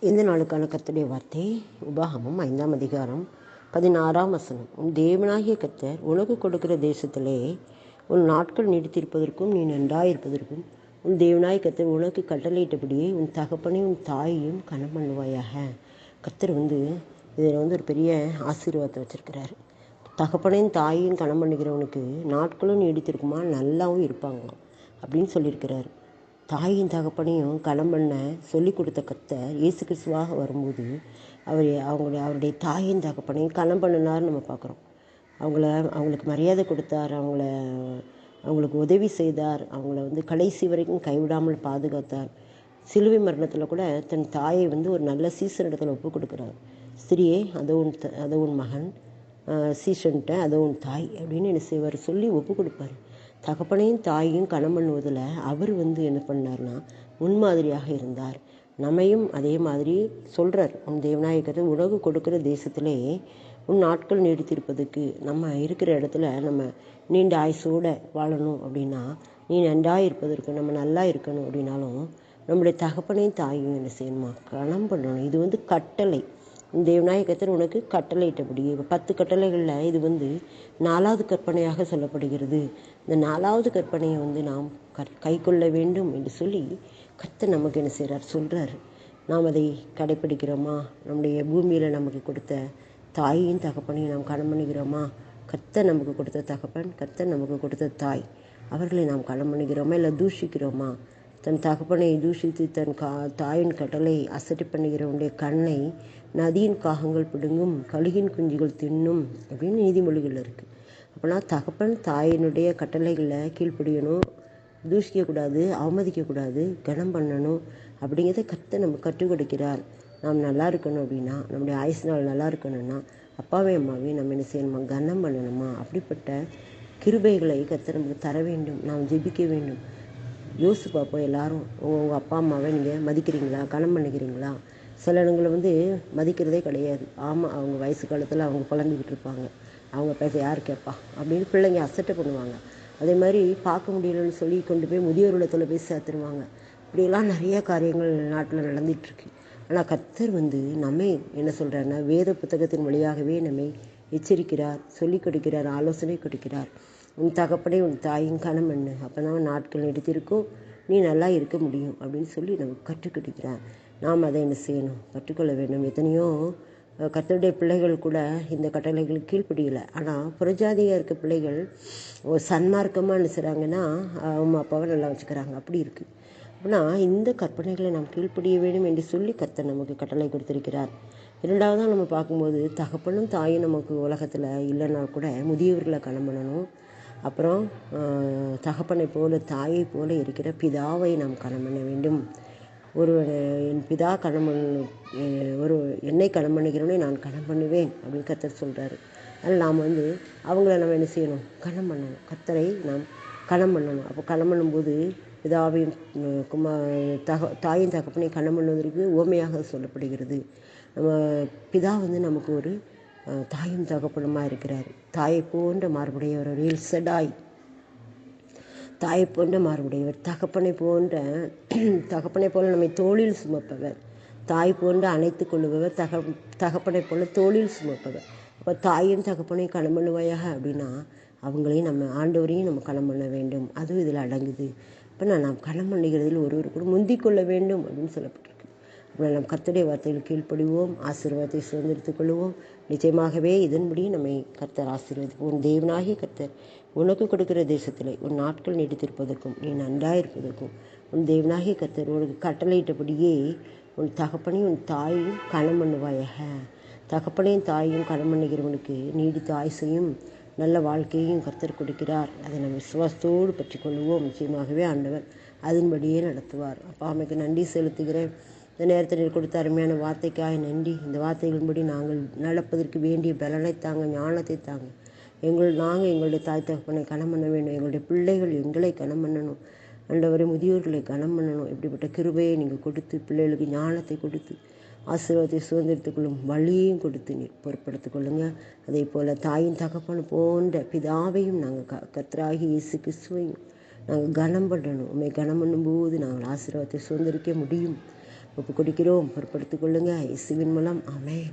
இந்த நாளுக்கான கர்த்தருடைய வார்த்தை உபாகமம் 5ஆம் அதிகாரம் 16ஆம் வசனம். உன் தேவனாகிய கர்த்தர் உனக்கு கொடுக்கிற தேசத்திலே உன் நாட்கள் நீடித்திருப்பதற்கும் நீ நன்றாயிருப்பதற்கும் உன் தேவனாகிய கர்த்தர் உனக்கு கட்டளையிட்டபடியே உன் தகப்பனையும் உன் தாயையும் கனம் பண்ணுவாயாக. கர்த்தர் இதில் ஒரு பெரிய ஆசீர்வாதத்தை வச்சிருக்கிறாரு. தகப்பனையும் தாயையும் கனம் பண்ணுகிறவனுக்கு நாட்களும் நீடித்திருக்குமா, நல்லாவும் இருப்பாங்களாம் அப்படின்னு சொல்லியிருக்கிறாரு. தாயின் தகப்பனையும் கனம் பண்ண சொல்லி கொடுத்த கர்த்தர் இயேசு கிறிஸ்துவாக வரும்போது அவருடைய தாயின் தகப்பனையும் கனம் பண்ணினார்னு நம்ம பார்க்குறோம். அவங்களுக்கு மரியாதை கொடுத்தார், அவங்களுக்கு உதவி செய்தார், அவங்கள கடைசி வரைக்கும் கைவிடாமல் பாதுகாத்தார். சிலுவை மரணத்தில் கூட தன் தாயை ஒரு நல்ல சீசன் இடத்துல ஒப்பு கொடுக்குறார். ஸ்திரியே அதோ உன் மகன், சீசன்ட்ட அதோ உன் தாய் அப்படின்னு என்ன செய்வார் சொல்லி ஒப்பு கொடுப்பார். தகப்பனையும் தாயையும் கனம் பண்ணுவதில் அவர் என்ன பண்ணார்னா முன்மாதிரியாக இருந்தார். நம்மையும் அதே மாதிரி சொல்கிறார். உன் தேவனாகிய கர்த்தர் உனக்கு கொடுக்குற தேசத்திலே உன் நாட்கள் நீடித்திருப்பதுக்கு, நம்ம இருக்கிற இடத்துல நம்ம நீண்ட ஆயுசோடு வாழணும் அப்படின்னா, நீ நன்றாக இருப்பதற்கு, நம்ம நல்லா இருக்கணும் அப்படின்னாலும் நம்முடைய தகப்பனையும் தாயையும் என்ன செய்யணுமா, கனம் பண்ணணும். இது கட்டளை. தேவனாகிய கர்த்தர் உனக்கு கட்டளையிட்டபடி 10 கட்டளைகளில் இது 4வது கற்பனையாக சொல்லப்படுகிறது. இந்த 4வது கற்பனையை நாம் கை கொள்ள வேண்டும் என்று சொல்லி கர்த்தர் நமக்கு என்ன செய்கிறார் சொல்கிறார். நாம் அதை கடைப்பிடிக்கிறோமா? நம்முடைய பூமியில் நமக்கு கொடுத்த தாயையும் தகப்பனையும் நாம் கனம் பண்ணுகிறோமா? கர்த்தர் நமக்கு கொடுத்த தகப்பன், கர்த்தர் நமக்கு கொடுத்த தாய், அவர்களை நாம் கனம் பண்ணுகிறோமா இல்லை தூஷிக்கிறோமா? தன் தகப்பனை தூஷித்து தன் தாயின் கட்டளை அசட்டை பண்ணுகிறவனுடைய கண்ணை நதியின் காகங்கள் பிடுங்கும், கழுகின் குஞ்சுகள் தின்னும் அப்படின்னு நீதிமொழிகள் இருக்குது. அப்போனா தகப்பன் தாயினுடைய கட்டளைகளை கீழ்ப்படியணும், தூஷிக்கக்கூடாது, அவமதிக்கக்கூடாது, கனம் பண்ணணும் அப்படிங்கிறத கர்த்தர் நம்ம கற்றுக் கொடுக்கிறார். நாம் நல்லா இருக்கணும் அப்படின்னா, நம்முடைய ஆயுசு நாள் நல்லா இருக்கணும்னா அப்பாவே அம்மாவே நம்ம என்ன செய்யணுமா, கனம் பண்ணணுமா? அப்படிப்பட்ட கிருபைகளை கர்த்தர் நமக்கு தர வேண்டும். நாம் ஜெபிக்க வேண்டும். யோசிச்சு பார்ப்போம். எல்லாரும் உங்கள் அப்பா அம்மாவை நீங்கள் மதிக்கிறீங்களா, கனம் பண்ணிக்கிறீங்களா? சில இடங்களில் மதிக்கிறதே கிடையாது. ஆமாம், அவங்க வயசு காலத்தில் அவங்க புலம்பிக்கிட்டு இருப்பாங்க, அவங்க பேச யார் கேட்பா அப்படின்னு பிள்ளைங்க அசட்டை பண்ணுவாங்க. அதே மாதிரி பார்க்க முடியலன்னு சொல்லி கொண்டு போய் முதியோர் இல்லத்தில் போய் சேர்த்துருவாங்க. இப்படியெல்லாம் நிறைய காரியங்கள் நாட்டில் நடந்துகிட்ருக்கு. ஆனால் கர்த்தர் நம்மை என்ன சொல்கிறாருன்னா, வேத புத்தகத்தின் வழியாகவே நம்மை எச்சரிக்கிறார், சொல்லி கொடுக்கிறார், ஆலோசனை கொடுக்கிறார். உன் தகப்பனை உன் தாயும் கனம் பண்ணு, அப்போ தான் நாட்கள் எடுத்திருக்கும், நீ நல்லா இருக்க முடியும் அப்படின்னு சொல்லி நமக்கு கற்றுக் கொடுக்கிறார். நாம் அதை என்ன செய்யணும், கற்றுக்கொள்ள வேண்டும். எத்தனையோ கர்த்தருடைய பிள்ளைகள் கூட இந்த கட்டளைகளுக்கு கீழ்ப்படியலை. ஆனால் புறஜாதியாக இருக்க பிள்ளைகள் சன்மார்க்கமாக என்ன செய்கிறாங்கன்னா அம்மா அப்பாவை நல்லா வச்சுக்கிறாங்க. அப்படி இருக்குது. அப்படின்னா இந்த கற்பனைகளை நாம் கீழ்ப்படிய வேண்டும் என்று சொல்லி கர்த்தர் நமக்கு கட்டளை கொடுத்திருக்கிறார். இரண்டாவதாக நம்ம பார்க்கும்போது தகப்பனும் தாயும் நமக்கு உலகத்தில் இல்லைன்னா கூட முதியவர்களை கனம் பண்ணணும். அப்புறம் தகப்பனை போல தாயை போல இருக்கிற பிதாவை நாம் கனம் பண்ண வேண்டும். என் பிதா என்னை கனம் பண்ணுகிறவனே நான் கனம் பண்ணுவேன் அப்படின்னு கர்த்தர் சொல்கிறாரு. அதில் நாம் அவங்கள நம்ம என்ன செய்யணும், கனம் பண்ணணும். கர்த்தரை நாம் கனம் பண்ணணும். அப்போ கனம் பண்ணும்போது பிதாவையும் தாயின் தகப்பனை கனம் பண்ணுவதற்கு உவமையாக சொல்லப்படுகிறது. நம்ம பிதா நமக்கு ஒரு தாயும் தகப்பனுமாக இருக்கிறார். தாயை போன்ற மார்புடையவர், எல் ஷடாய், தாயை போன்ற மார்புடையவர். தகப்பனை போல நம்மை தோளில் சுமப்பவர், தாய் போன்று அணைத்து கொள்ளுபவர், தகப்பனை போல தோளில் சுமப்பவர். அப்போ தாயும் தகப்பனையும் கனம் பண்ணுவாயாக அப்படின்னா அவங்களையும் நம்ம ஆண்டவரையும் நம்ம கனம் பண்ண வேண்டும். அதுவும் இதில் அடங்குது. இப்போ நாம் கனம் பண்ணுகிறதில் ஒருவர் கூட முந்திக் கொள்ள வேண்டும் அப்படின்னு சொல்லப்பட்டிருக்கு. அப்போ நாம் கர்த்தருடைய வார்த்தையில் கீழ்ப்படிவோம், ஆசீர்வாதத்தை சுதந்திரித்துக் கொள்வோம். நிச்சயமாகவே இதன்படி நம்மை கர்த்தர் ஆசீர்வதிப்போம். உன் தேவனாகிய கர்த்தர் உனக்கு கொடுக்கிற தேசத்திலே உன் நாட்கள் நீடித்திருப்பதற்கும் நீ நன்றாயிருப்பதற்கும் உன் தேவனாகிய கர்த்தர் உனக்கு கட்டளையிட்டபடியே உன் தகப்பனையும் உன் தாயையும் கனம் பண்ணுவாயாக. தகப்பனையும் தாயையும் கனம் பண்ணுகிறவனுக்கு நீடித்த ஆயுசையும் நல்ல வாழ்க்கையையும் கர்த்தர் கொடுக்கிறார். அதை நம்ம விசுவாசத்தோடு பற்றி கொள்வோம். நிச்சயமாகவே ஆண்டவர் அதன்படியே நடத்துவார். அப்பா அம்மைக்கு நன்றி செலுத்துகிறேன். இந்த நேரத்தில் கொடுத்த அருமையான வார்த்தைக்காக நன்றி. இந்த வார்த்தைகளின்படி நாங்கள் நடப்பதற்கு வேண்டிய பலனை தாங்க, ஞானத்தை தாங்க. நாங்கள் எங்களுடைய தாய் தகப்பனை கனம் பண்ண வேண்டும். எங்களுடைய பிள்ளைகள் எங்களை கனம் பண்ணணும். ஆண்டவரை முதியோர்களை கனம் பண்ணணும். இப்படிப்பட்ட கிருபையை நீங்கள் கொடுத்து பிள்ளைகளுக்கு ஞானத்தை கொடுத்து ஆசீர்வாதத்தை சுதந்திரத்துக்குள்ளும் வழியையும் கொடுத்து நீர் பொறுப்படுத்திக் கொள்ளுங்க. அதே போல் தாயின் தகப்பன் போன்ற பிதாவையும் நாங்கள் கர்த்தராகி இயேசு கிறிஸ்துவையும் நாங்கள் கனம் பண்ணணும். உண்மை கனம் பண்ணும்போது நாங்கள் ஆசீர்வாதத்தை சுதந்திரிக்க முடியும். ஒப்பு கொடுக்கிறோம். பொறுப்படுத்திக் கொள்ளுங்க இயேசுவின் மூலம். ஆமென்.